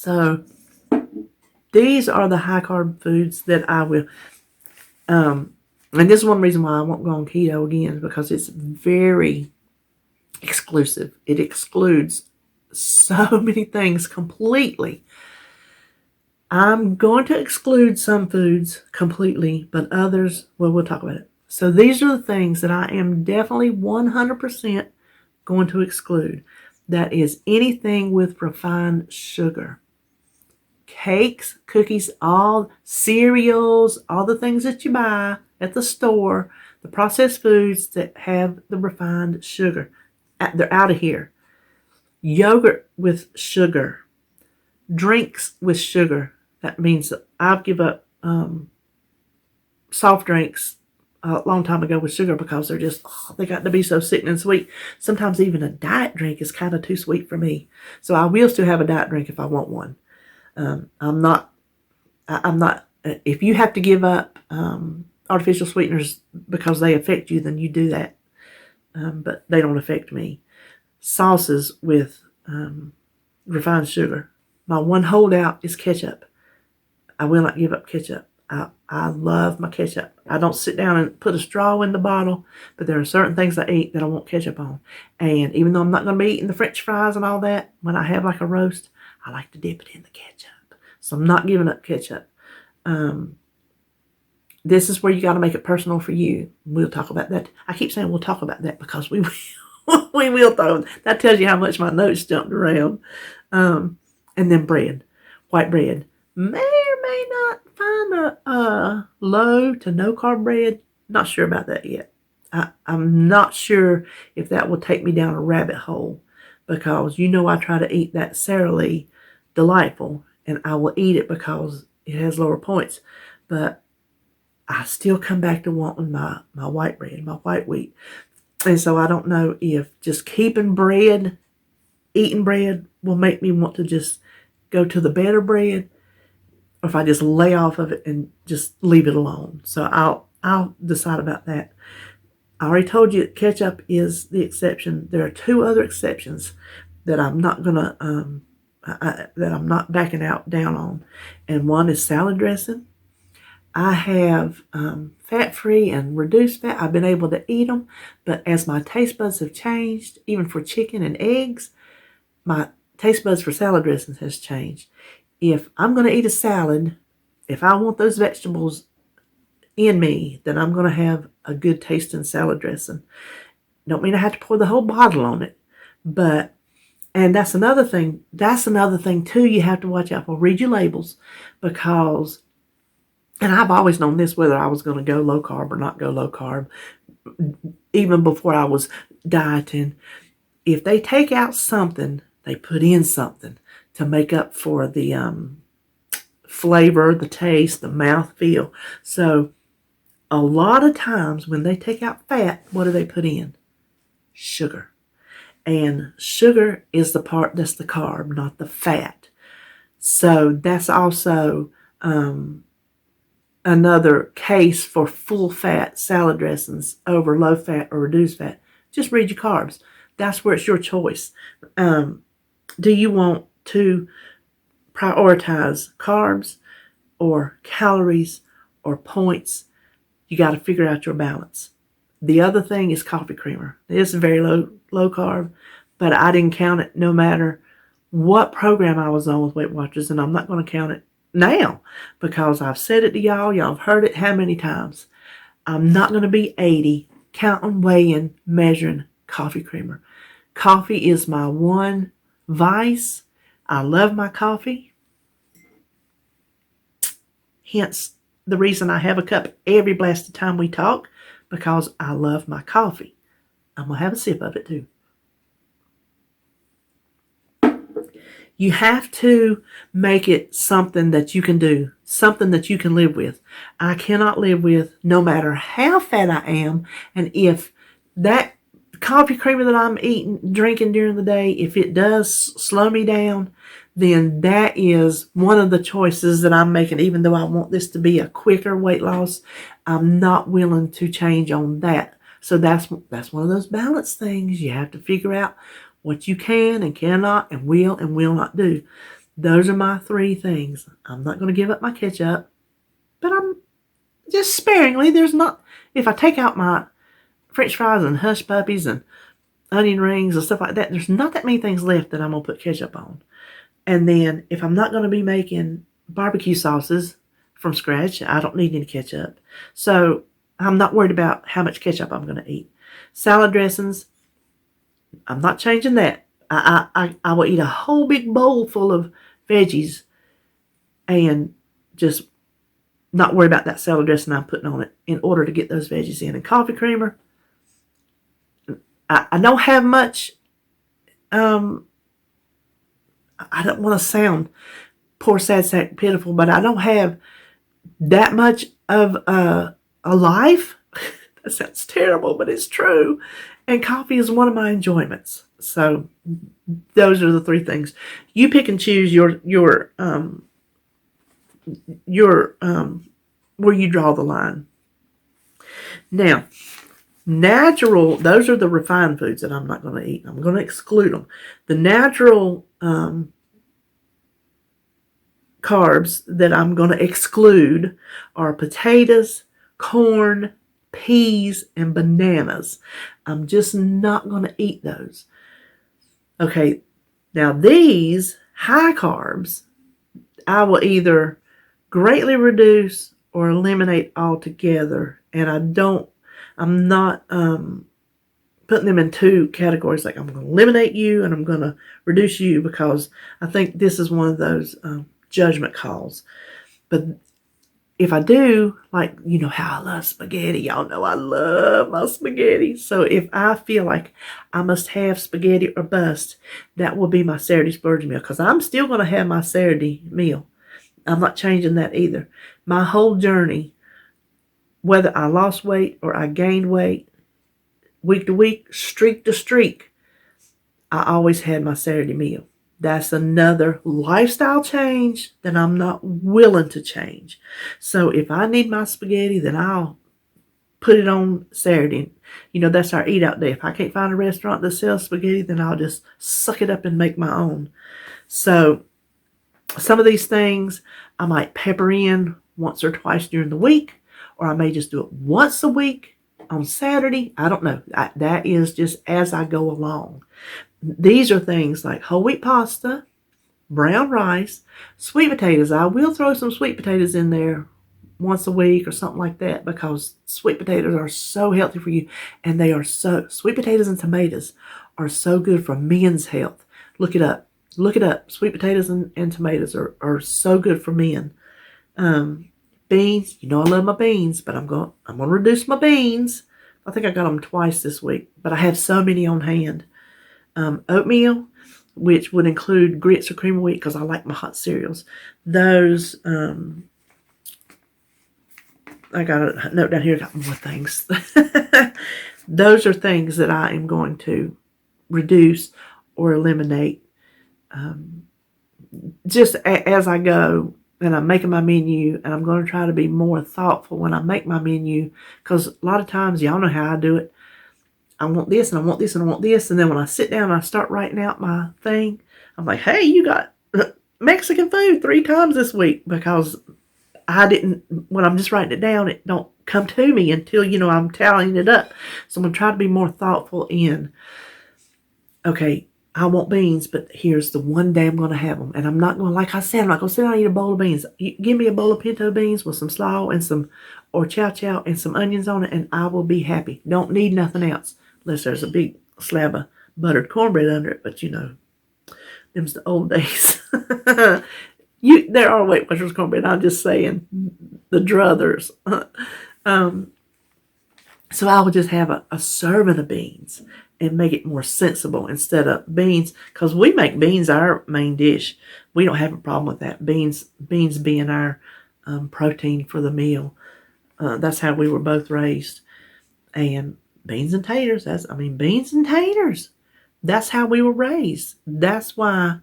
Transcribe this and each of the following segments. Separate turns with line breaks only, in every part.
So these are the high carb foods that I will, and this is one reason why I won't go on keto again, because it's very exclusive. It excludes so many things completely. I'm going to exclude some foods completely, but others, well, we'll talk about it. So these are the things that I am definitely 100% going to exclude. That is anything with refined sugar. Cakes, cookies, all cereals, all the things that you buy at the store, the processed foods that have the refined sugar. They're out of here. Yogurt with sugar. Drinks with sugar. That means that I've given up soft drinks a long time ago with sugar because they're just, they got to be so sickening and sweet. Sometimes even a diet drink is kind of too sweet for me. So I will still have a diet drink if I want one. I'm not, if you have to give up artificial sweeteners because they affect you, then you do that. But they don't affect me. Sauces with refined sugar. My one holdout is ketchup. I will not give up ketchup. I love my ketchup. I don't sit down and put a straw in the bottle, but there are certain things I eat that I want ketchup on. And even though I'm not going to be eating the French fries and all that, when I have like a roast, I like to dip it in the ketchup. So I'm not giving up ketchup. This is where you got to make it personal for you. We'll talk about that. I keep saying we'll talk about that because we will. We will talk. That tells you how much my notes jumped around. And then bread. White bread. May or may not find a low to no carb bread. Not sure about that yet. I'm not sure if that will take me down a rabbit hole, because I try to eat that Sara Lee Delightful, and I will eat it because it has lower points. But I still come back to wanting my white bread, my white wheat. And so I don't know if just keeping bread, eating bread, will make me want to just go to the better bread, or if I just lay off of it and just leave it alone. So I'll decide about that. I already told you ketchup is the exception. There are two other exceptions that I'm not gonna that I'm not backing down on, and one is salad dressing. I have fat-free and reduced fat. I've been able to eat them, but as my taste buds have changed, even for chicken and eggs, my taste buds for salad dressings has changed. If I'm going to eat a salad, if I want those vegetables in me, then I'm going to have a good tasting salad dressing. Don't mean I have to pour the whole bottle on it, but, and that's another thing. That's another thing too. You have to watch out for. Read your labels, because, and I've always known this, whether I was going to go low carb or not go low carb, even before I was dieting. If they take out something, they put in something to make up for the flavor, the taste, the mouthfeel. So a lot of times when they take out fat, what do they put in? Sugar. And sugar is the part that's the carb, not the fat. So that's also another case for full fat salad dressings over low fat or reduced fat. Just read your carbs. That's where it's your choice. Do you want to prioritize carbs or calories or points? You got to figure out your balance. The other thing is coffee creamer. It's very low carb, but I didn't count it no matter what program I was on with Weight Watchers, and I'm not going to count it now because I've said it to y'all. Y'all have heard it how many times. I'm not going to be 80 counting, weighing, measuring coffee creamer. Coffee is my one vice. I love my coffee. Hence the reason I have a cup every blasted time we talk, because I love my coffee. I'm going to have a sip of it too. You have to make it something that you can do, something that you can live with. I cannot live with, no matter how fat I am, and if that coffee creamer that I'm drinking during the day, if it does slow me down, then that is one of the choices that I'm making. Even though I want this to be a quicker weight loss, I'm not willing to change on that. So that's one of those balance things. You have to figure out what you can and cannot and will not do. Those are my 3 things. I'm not going to give up my ketchup, but I'm just sparingly. There's not, if I take out my French fries and hush puppies and onion rings and stuff like that, there's not that many things left that I'm going to put ketchup on. And then if I'm not going to be making barbecue sauces from scratch, I don't need any ketchup. So I'm not worried about how much ketchup I'm going to eat. Salad dressings, I'm not changing that. I will eat a whole big bowl full of veggies and just not worry about that salad dressing I'm putting on it in order to get those veggies in. And coffee creamer, I don't have much. I don't want to sound poor, sad, sack, pitiful, but I don't have that much of a life. That sounds terrible, but it's true. And coffee is one of my enjoyments. So those are the 3 things. You pick and choose your where you draw the line. Now, natural, those are the refined foods that I'm not going to eat. I'm going to exclude them. The natural carbs that I'm going to exclude are potatoes, corn, peas, and bananas. I'm just not going to eat those. Okay, now these high carbs, I will either greatly reduce or eliminate altogether. And I'm not putting them in 2 categories. Like I'm going to eliminate you and I'm going to reduce you, because I think this is one of those judgment calls. But if I do, like, you know how I love spaghetti. Y'all know I love my spaghetti. So if I feel like I must have spaghetti or bust, that will be my Saturday splurge meal, because I'm still going to have my Saturday meal. I'm not changing that either. My whole journey, whether I lost weight or I gained weight, week to week, streak to streak, I always had my Saturday meal. That's another lifestyle change that I'm not willing to change. So if I need my spaghetti, then I'll put it on Saturday. You know, that's our eat out day. If I can't find a restaurant that sells spaghetti, then I'll just suck it up and make my own. So some of these things I might pepper in once or twice during the week, or I may just do it once a week on Saturday. I don't know. That is just as I go along. These are things like whole wheat pasta, brown rice, sweet potatoes. I will throw some sweet potatoes in there once a week or something like that, because sweet potatoes are so healthy for you. And sweet potatoes and tomatoes are so good for men's health. Look it up. Sweet potatoes and tomatoes are so good for men. Beans, you know I love my beans, but I'm going to reduce my beans. I think I got them twice this week, but I have so many on hand. Oatmeal, which would include grits or cream of wheat, because I like my hot cereals. Those, I got a note down here, I got more things. Those are things that I am going to reduce or eliminate just as I go. And I'm making my menu, and I'm going to try to be more thoughtful when I make my menu, because a lot of times, y'all know how I do it. I want this, and I want this, and I want this. And then when I sit down and I start writing out my thing, I'm like, hey, you got Mexican food 3 times this week, because when I'm just writing it down, it don't come to me until, I'm tallying it up. So I'm going to try to be more thoughtful in, okay, I want beans, but here's the one day I'm going to have them. And I'm not going to, like I said, I'm not going to sit down and eat a bowl of beans. Give me a bowl of pinto beans with some slaw and or chow chow and some onions on it, and I will be happy. Don't need nothing else, unless there's a big slab of buttered cornbread under it. But, them's the old days. There are Weight Watchers cornbread. I'm just saying, the druthers. So I would just have a serving of beans and make it more sensible instead of beans, because we make beans our main dish. We don't have a problem with that. Beans being our protein for the meal. That's how we were both raised. And beans and taters. Beans and taters. That's how we were raised. That's why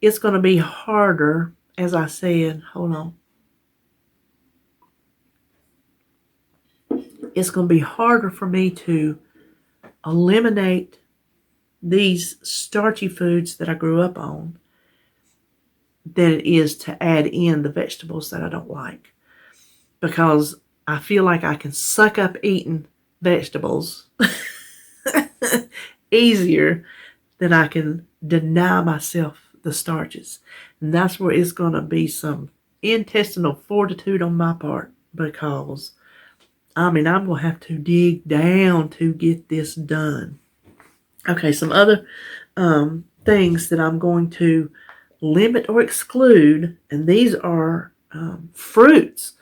it's going to be harder, as I said. Hold on. It's going to be harder for me to eliminate these starchy foods that I grew up on than it is to add in the vegetables that I don't like. Because I feel like I can suck up eating vegetables easier than I can deny myself the starches. And that's where it's going to be some intestinal fortitude on my part, because I'm going to have to dig down to get this done. Okay, some other things that I'm going to limit or exclude, and these are fruits.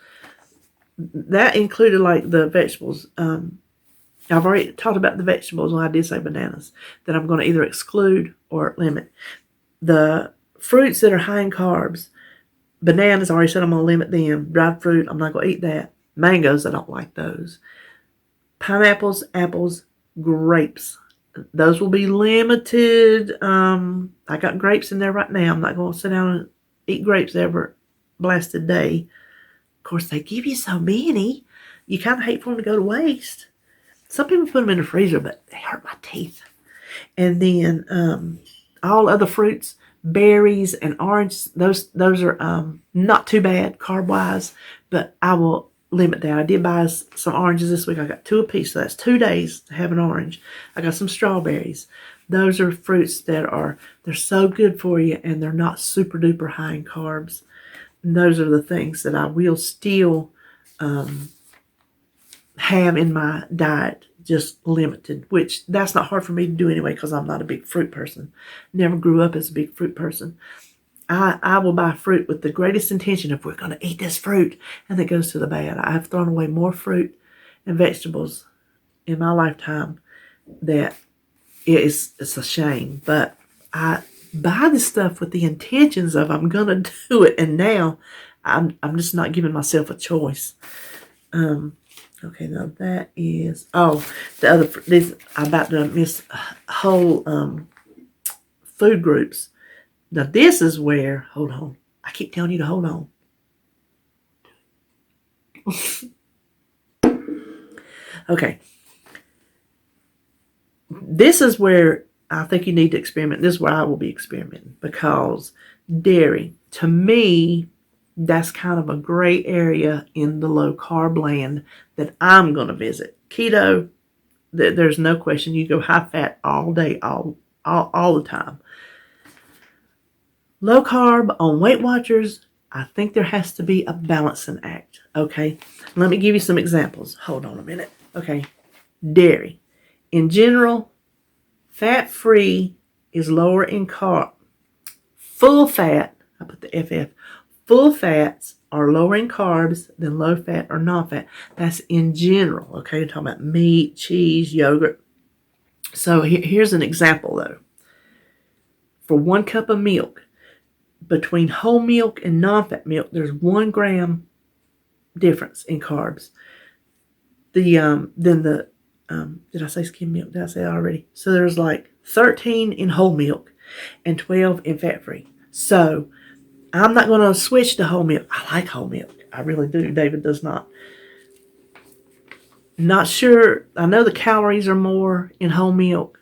That included like the vegetables. I've already talked about the vegetables when I did say bananas, that I'm going to either exclude or limit. The fruits that are high in carbs, bananas, I already said I'm going to limit them. Dried fruit, I'm not going to eat that. Mangoes, I don't like those. Pineapples, apples, grapes. Those will be limited. I got grapes in there right now. I'm not going to sit down and eat grapes every blasted day. Of course, they give you so many. You kind of hate for them to go to waste. Some people put them in the freezer, but they hurt my teeth. And then all other fruits, berries and oranges, those are not too bad carb-wise, but I will limit that. I did buy some oranges this week. I got 2 apiece, so that's 2 days to have an orange. I got some strawberries. Those are fruits that they're so good for you, and they're not super duper high in carbs. And those are the things that I will still have in my diet, just limited, which that's not hard for me to do anyway, because I'm not a big fruit person. Never grew up as a big fruit person. I will buy fruit with the greatest intention of, we're going to eat this fruit, and it goes to the bad. I've thrown away more fruit and vegetables in my lifetime that it's a shame. But I buy this stuff with the intentions of, I'm going to do it, and now I'm just not giving myself a choice. Okay, now that is, the other, I'm about to miss whole food groups. Now this is where, hold on, I keep telling you to hold on. Okay. This is where I think you need to experiment. This is where I will be experimenting, because dairy, to me, that's kind of a gray area in the low carb land that I'm going to visit. Keto, there's no question. You go high fat all day, all the time. Low carb on Weight Watchers, I think there has to be a balancing act. Okay, let me give you some examples. Hold on a minute. Okay, dairy. In general, fat-free is lower in carb. Full fat, I put the FF, full fats are lower in carbs than low fat or non-fat. That's in general, okay? You're talking about meat, cheese, yogurt. So here's an example, though. For 1 cup of milk, between whole milk and non-fat milk, there's 1 gram difference in carbs. Did I say skim milk? Did I say that already? So there's like 13 in whole milk and 12 in fat-free. So I'm not going to switch to whole milk. I like whole milk. I really do. David does not. Not sure. I know the calories are more in whole milk.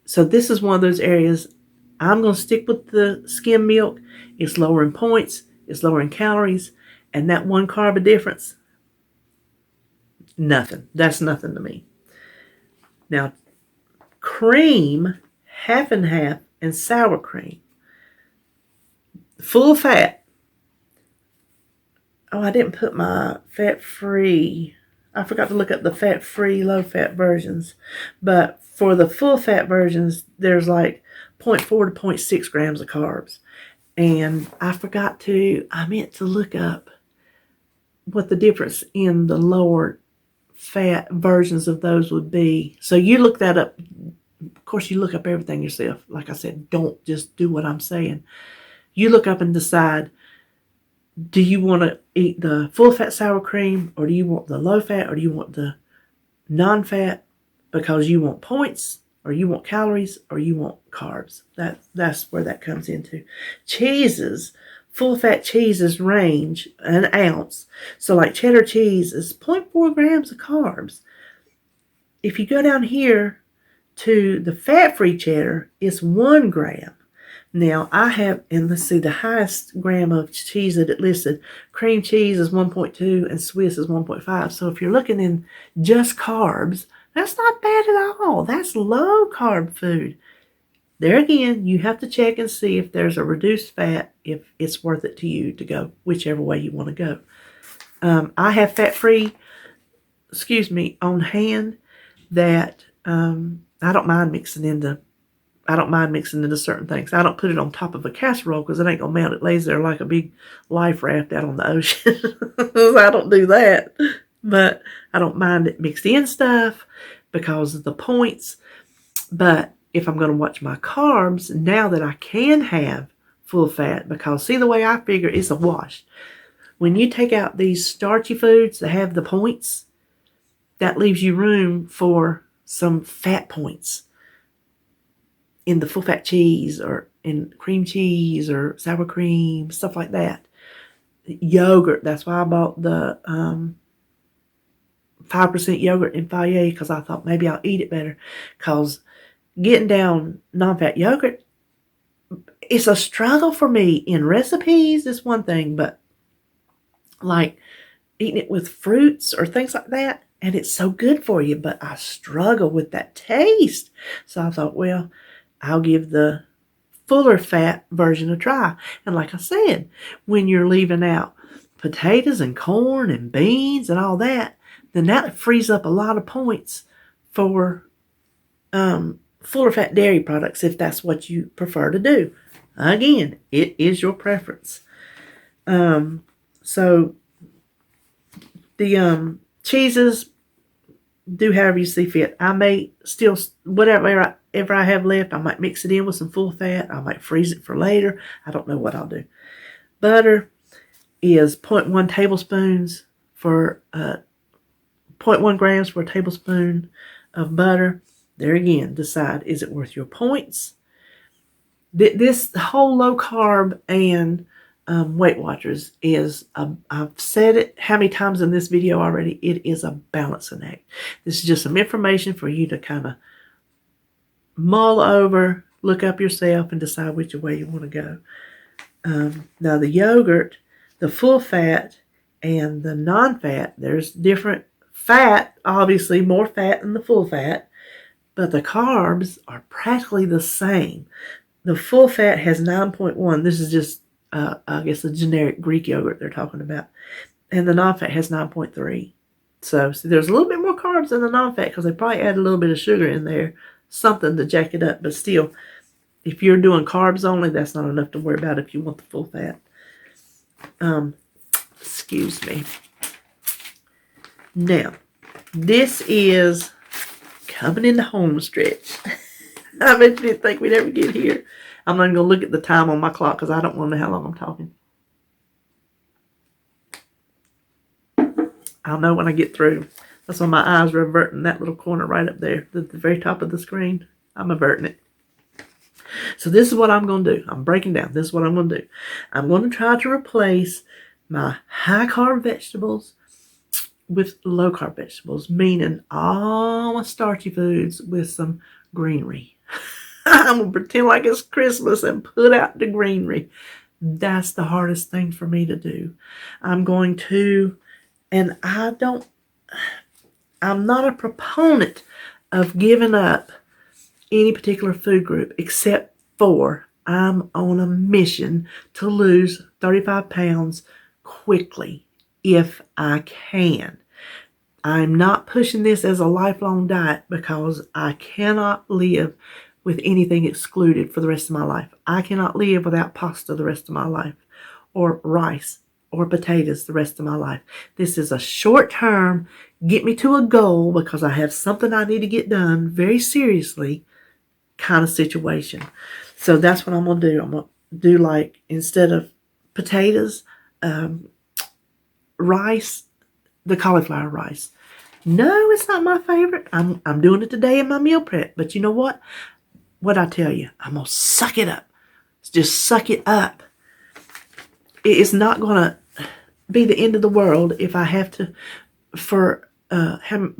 So this is one of those areas. I'm going to stick with the skim milk. It's lower in points. It's lower in calories. And that 1 carb difference, nothing. That's nothing to me. Now, cream, half and half, and sour cream. Full fat. Oh, I didn't put my fat-free. I forgot to look up the fat-free, low-fat versions. But for the full-fat versions, there's like 0.4 to 0.6 grams of carbs. And I meant to look up what the difference in the lower fat versions of those would be. So you look that up. Of course, you look up everything yourself. Like I said, don't just do what I'm saying. You look up and decide, do you want to eat the full-fat sour cream, or do you want the low-fat, or do you want the non-fat, because you want points, or you want calories, or you want carbs. That's where that comes into. Cheeses, full-fat cheeses range an ounce. So like cheddar cheese is 0.4 grams of carbs. If you go down here to the fat-free cheddar, it's 1 gram. Now, I have, and let's see, the highest gram of cheese that it listed, cream cheese is 1.2 and Swiss is 1.5. So if you're looking in just carbs, that's not bad at all. That's low carb food. There again, you have to check and see if there's a reduced fat, if it's worth it to you to go whichever way you want to go. I have fat-free, on hand that I don't mind mixing into certain things. I don't put it on top of a casserole because it ain't going to melt. It lays there like a big life raft out on the ocean. I don't do that. But I don't mind it mixed in stuff because of the points. But if I'm going to watch my carbs, now that I can have full fat, because see, the way I figure it's a wash. When you take out these starchy foods that have the points, that leaves you room for some fat points in the full fat cheese or in cream cheese or sour cream, stuff like that. Yogurt, that's why I bought the 5% yogurt in Fayette, because I thought maybe I'll eat it better. Because getting down non-fat yogurt, it's a struggle for me. In recipes, it's one thing, but like eating it with fruits or things like that, and it's so good for you, but I struggle with that taste. So I thought, well, I'll give the fuller fat version a try. And like I said, when you're leaving out potatoes and corn and beans and all that, then that frees up a lot of points for fuller fat dairy products if that's what you prefer to do. Again, it is your preference. So the cheeses, do however you see fit. I may still, whatever I have left, I might mix it in with some full fat. I might freeze it for later. I don't know what I'll do. Butter is 0.1 tablespoons for 0.1 grams for a tablespoon of butter. There again, decide, is it worth your points? This whole low carb and Weight Watchers is, I've said it how many times in this video already, it is a balancing act. This is just some information for you to kind of mull over, look up yourself, and decide which way you want to go. Now the yogurt, the full fat and the non-fat, there's different fat, obviously more fat than the full fat, but the carbs are practically the same. The full fat has 9.1. This is just I guess a generic Greek yogurt they're talking about. And the non-fat has 9.3. So there's a little bit more carbs in the non-fat because they probably add a little bit of sugar in there, something to jack it up. But still, if you're doing carbs only, that's not enough to worry about if you want the full fat. Excuse me. Now, this is coming in the home stretch. I bet you didn't think we'd ever get here. I'm not even going to look at the time on my clock because I don't want to know how long I'm talking. I'll know when I get through. That's why my eyes are averting that little corner right up there at the very top of the screen. I'm averting it. So this is what I'm going to do. I'm breaking down. This is what I'm going to do. I'm going to try to replace my high-carb vegetables with low-carb vegetables, meaning all my starchy foods with some greenery. I'm going to pretend like it's Christmas and put out the greenery. That's the hardest thing for me to do. I'm going to, and I'm not a proponent of giving up any particular food group, except for I'm on a mission to lose 35 pounds quickly if I can. I'm not pushing this as a lifelong diet because I cannot live with anything excluded for the rest of my life. I cannot live without pasta the rest of my life, or rice, or potatoes the rest of my life. This is a short term, get me to a goal because I have something I need to get done very seriously kind of situation. So that's what I'm going to do. I'm going to do, like, instead of potatoes, rice, the cauliflower rice. No, it's not my favorite. I'm doing it today in my meal prep. But you know what? What I tell you, I'm going to suck it up. Just suck it up. It's not going to be the end of the world if I have to, I'm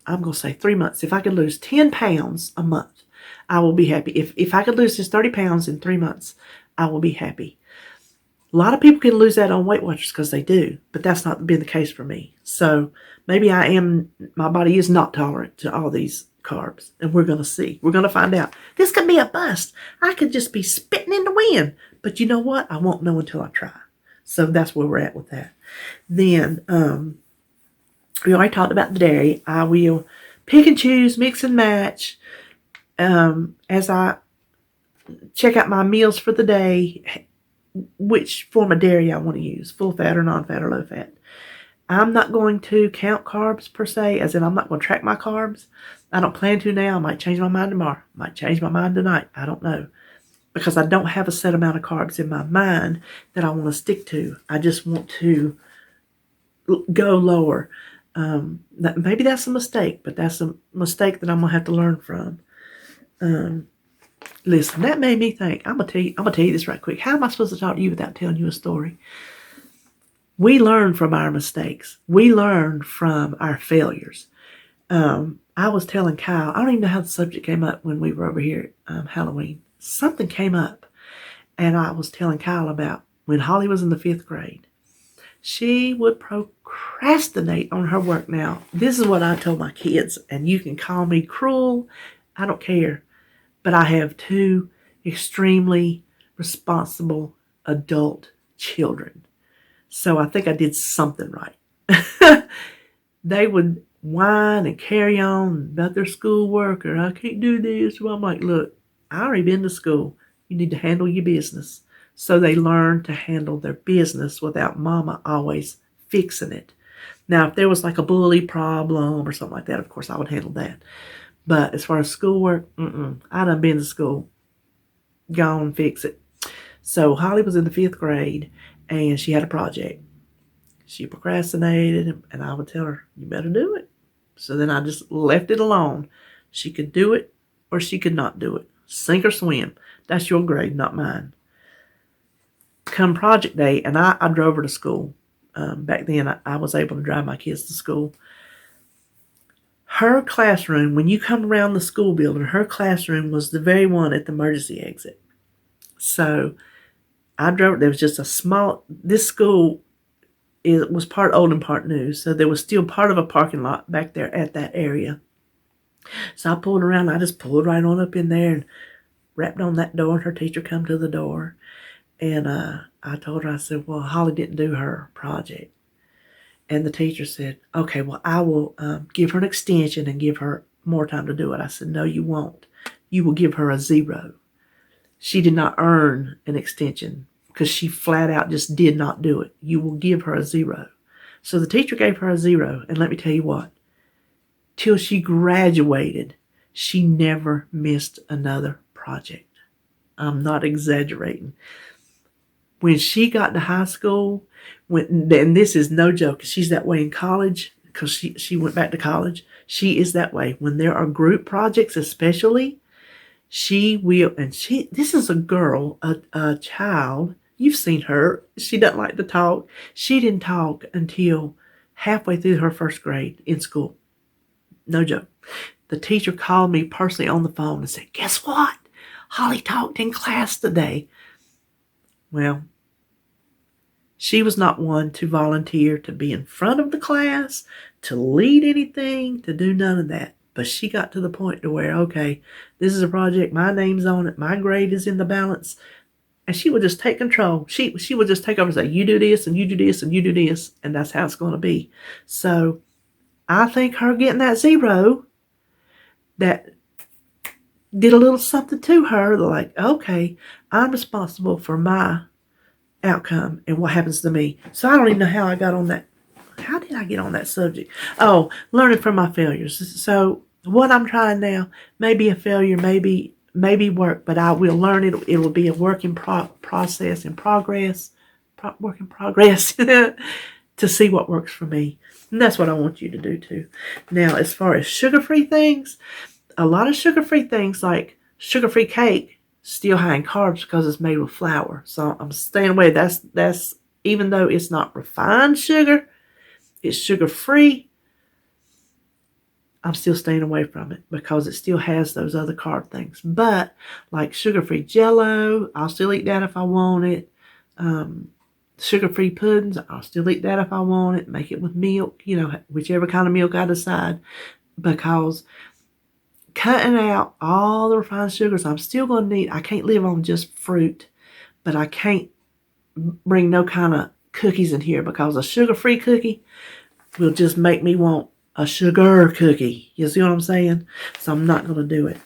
going to say 3 months. If I could lose 10 pounds a month, I will be happy. If I could lose this 30 pounds in 3 months, I will be happy. A lot of people can lose that on Weight Watchers because they do, but that's not been the case for me. So maybe my body is not tolerant to all these carbs, and we're going to see. We're going to find out. This could be a bust. I could just be spitting in the wind, but you know what? I won't know until I try. So that's where we're at with that. Then, we already talked about the dairy. I will pick and choose, mix and match, as I check out my meals for the day, which form of dairy I want to use, full fat or non-fat or low fat. I'm not going to count carbs per se, as in I'm not going to track my carbs. I don't plan to now. I might change my mind tomorrow. I might change my mind tonight. I don't know. Because I don't have a set amount of carbs in my mind that I want to stick to. I just want to go lower. Maybe that's a mistake, but that's a mistake that I'm going to have to learn from. Listen, that made me think. I'm gonna tell you this right quick. How am I supposed to talk to you without telling you a story? We learn from our mistakes. We learn from our failures. I was telling Kyle, I don't even know how the subject came up when we were over here at Halloween. Something came up, and I was telling Kyle about when Holly was in the 5th grade. She would procrastinate on her work. Now, this is what I told my kids, and you can call me cruel. I don't care. But I have 2 extremely responsible adult children. So I think I did something right. They would whine and carry on about their schoolwork, or I can't do this. Well, I'm like, look, I already been to school. You need to handle your business. So they learn to handle their business without mama always fixing it. Now, if there was like a bully problem or something like that, of course I would handle that. But as far as schoolwork, I done been to school. Go on, fix it. So Holly was in the 5th grade, and she had a project. She procrastinated, and I would tell her, you better do it. So then I just left it alone. She could do it, or she could not do it. Sink or swim. That's your grade, not mine. Come project day, and I drove her to school. Back then, I was able to drive my kids to school. Her classroom, when you come around the school building, her classroom was the very one at the emergency exit. So I drove, there was just a small, this school was part old and part new. So there was still part of a parking lot back there at that area. So I pulled around, I just pulled right on up in there and rapped on that door, and her teacher come to the door. And I told her, I said, well, Holly didn't do her project. And the teacher said, okay, well, I will give her an extension and give her more time to do it. I said, no, you won't. You will give her a 0. She did not earn an extension because she flat out just did not do it. You will give her a 0. So the teacher gave her a 0. And let me tell you what, till she graduated, she never missed another project. I'm not exaggerating. When she got to high school, and this is no joke, she's that way in college, because she went back to college. She is that way. When there are group projects especially, she will, and this is a girl, a child, you've seen her, she doesn't like to talk. She didn't talk until halfway through her 1st grade in school. No joke. The teacher called me personally on the phone and said, guess what? Holly talked in class today. Well, she was not one to volunteer to be in front of the class, to lead anything, to do none of that. But she got to the point to where, okay, this is a project, my name's on it, my grade is in the balance, and she would just take control. She would just take over and say, you do this, and you do this, and you do this, and that's how it's going to be. So I think her getting that 0, that did a little something to her, like, okay, I'm responsible for my outcome and what happens to me. So I don't even know how I got on that. How did I get on that subject? Oh, learning from my failures. So what I'm trying now may be a failure, maybe work, but I will learn it. It will be a work in progress to see what works for me. And that's what I want you to do too. Now, as far as sugar-free things, a lot of sugar-free things like sugar-free cake, still high in carbs because it's made with flour. So I'm staying away. That's even though it's not refined sugar, it's sugar-free. I'm still staying away from it because it still has those other carb things. But like sugar-free Jell-O, I'll still eat that if I want it. Sugar-free puddings, I'll still eat that if I want it. Make it with milk, whichever kind of milk I decide. Because cutting out all the refined sugars, I'm still going to need, I can't live on just fruit, but I can't bring no kind of cookies in here because a sugar-free cookie will just make me want a sugar cookie. You see what I'm saying? So I'm not going to do it.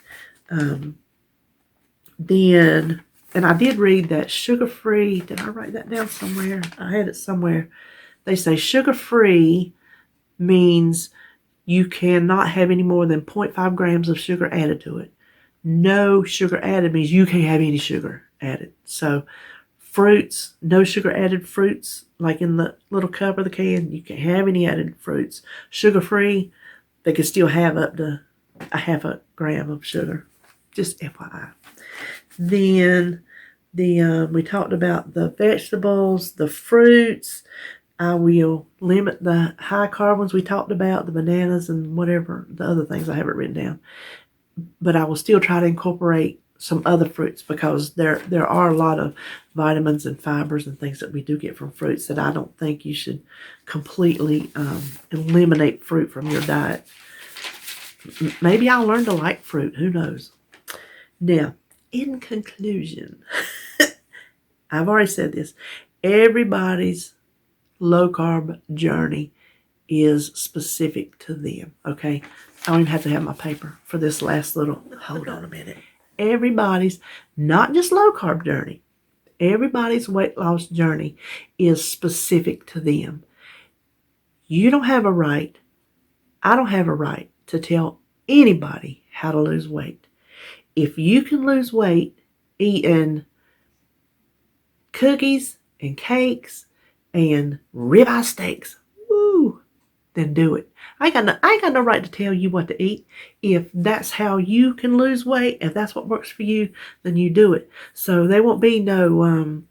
Then, and I did read that sugar-free, did I write that down somewhere? I had it somewhere. They say sugar-free means you cannot have any more than 0.5 grams of sugar added to it. No sugar added means you can't have any sugar added. So fruits, no sugar added fruits, like in the little cup or the can, you can't have any added fruits. Sugar-free, they can still have up to a half a gram of sugar. Just FYI. Then we talked about the vegetables, the fruits. I will limit the high carb ones we talked about, the bananas and whatever, the other things I haven't written down. But I will still try to incorporate some other fruits because there are a lot of vitamins and fibers and things that we do get from fruits that I don't think you should completely eliminate fruit from your diet. Maybe I'll learn to like fruit. Who knows? Now, in conclusion, I've already said this. Everybody's low-carb journey is specific to them, okay? I don't even have to have my paper for this last little, hold on a minute. Everybody's, not just low-carb journey, everybody's weight loss journey is specific to them. You don't have a right, I don't have a right to tell anybody how to lose weight. If you can lose weight eating cookies and cakes and ribeye steaks, woo, then do it. I ain't got no right to tell you what to eat. If that's how you can lose weight, if that's what works for you, then you do it. So there won't be no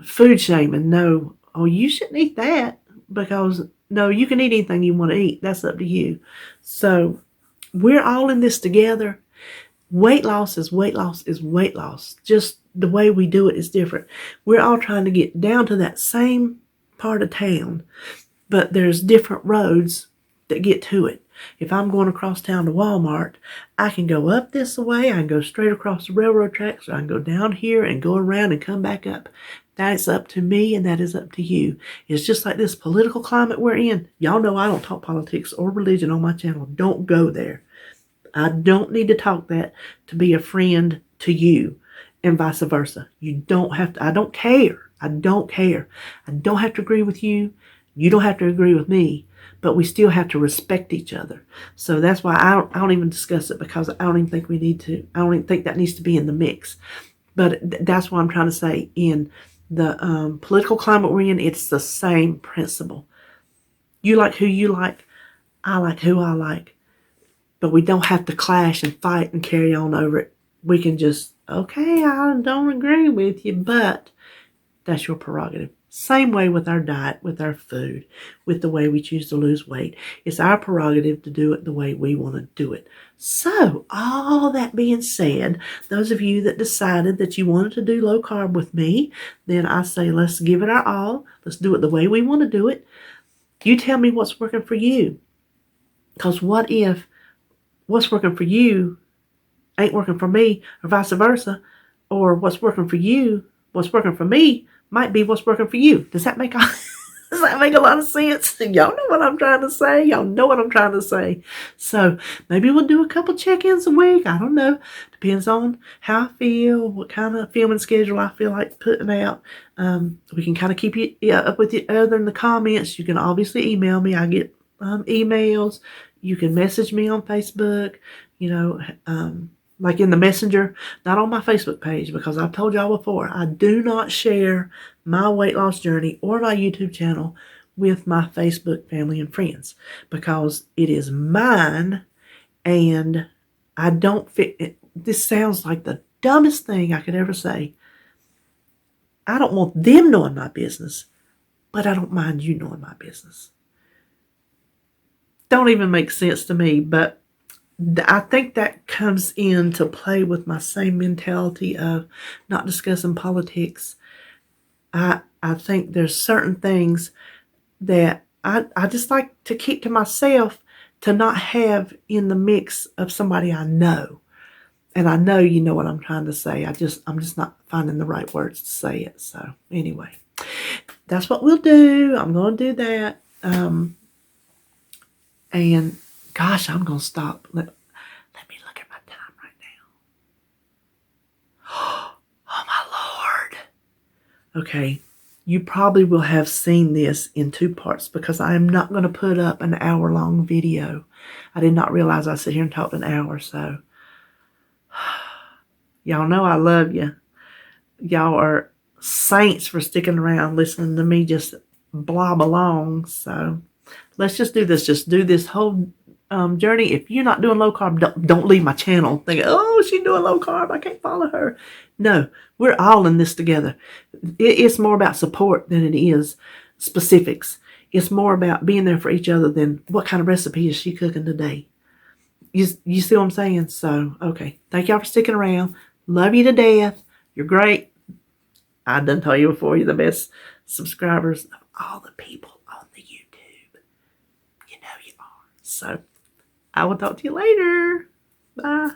food shaming. No, oh, you shouldn't eat that because, no, you can eat anything you want to eat. That's up to you. So we're all in this together. Weight loss is weight loss is weight loss. Just the way we do it is different. We're all trying to get down to that same part of town, but there's different roads that get to it. If I'm going across town to Walmart, I can go up this way, I can go straight across the railroad tracks, or I can go down here and go around and come back up. That is up to me and that is up to you. It's just like this political climate we're in. Y'all know I don't talk politics or religion on my channel. Don't go there. I don't need to talk that to be a friend to you and vice versa. You don't have to. I don't care. I don't care. I don't have to agree with you. You don't have to agree with me, but we still have to respect each other. So that's why I don't even discuss it because I don't even think we need to. I don't even think that needs to be in the mix. But that's what I'm trying to say. In the political climate we're in, it's the same principle. You like who you like. I like who I like. But we don't have to clash and fight and carry on over it. We can just, okay, I don't agree with you, but that's your prerogative. Same way with our diet, with our food, with the way we choose to lose weight. It's our prerogative to do it the way we want to do it. So, all that being said, those of you that decided that you wanted to do low carb with me, then I say let's give it our all. Let's do it the way we want to do it. You tell me what's working for you. Because what if what's working for you ain't working for me, or vice versa, or what's working for you, what's working for me might be what's working for you. Does that make a lot of sense? Y'all know what I'm trying to say. Y'all know what I'm trying to say. So maybe we'll do a couple check-ins a week. I don't know. Depends on how I feel, what kind of filming schedule I feel like putting out. We can kind of keep you up with each other in the comments. You can obviously email me. I get emails. You can message me on Facebook, like in the messenger, not on my Facebook page, because I've told y'all before, I do not share my weight loss journey or my YouTube channel with my Facebook family and friends because it is mine and I don't fit it. This sounds like the dumbest thing I could ever say. I don't want them knowing my business, but I don't mind you knowing my business. don't even make sense to me. But I think that comes into play with my same mentality of not discussing politics. I think there's certain things that I just like to keep to myself, to not have in the mix of somebody I know. And I know you know what I'm trying to say. I'm just not finding the right words to say it. So anyway, that's what we'll do. I'm going to do that. And gosh, I'm going to stop. Let me look at my time right now. Oh my Lord. Okay. You probably will have seen this in 2 parts because I am not going to put up an hour-long video. I did not realize I sit here and talk an hour. So y'all know I love you. Y'all are saints for sticking around listening to me just blob along. So let's just do this. Just do this whole journey. If you're not doing low carb, don't leave my channel thinking, oh, she's doing low carb, I can't follow her. No, we're all in this together. It's more about support than it is specifics. It's more about being there for each other than what kind of recipe is she cooking today. You see what I'm saying? So, okay. Thank y'all for sticking around. Love you to death. You're great. I done told you before, you're the best subscribers of all the people on the YouTube. You know you are. So, I will talk to you later. Bye.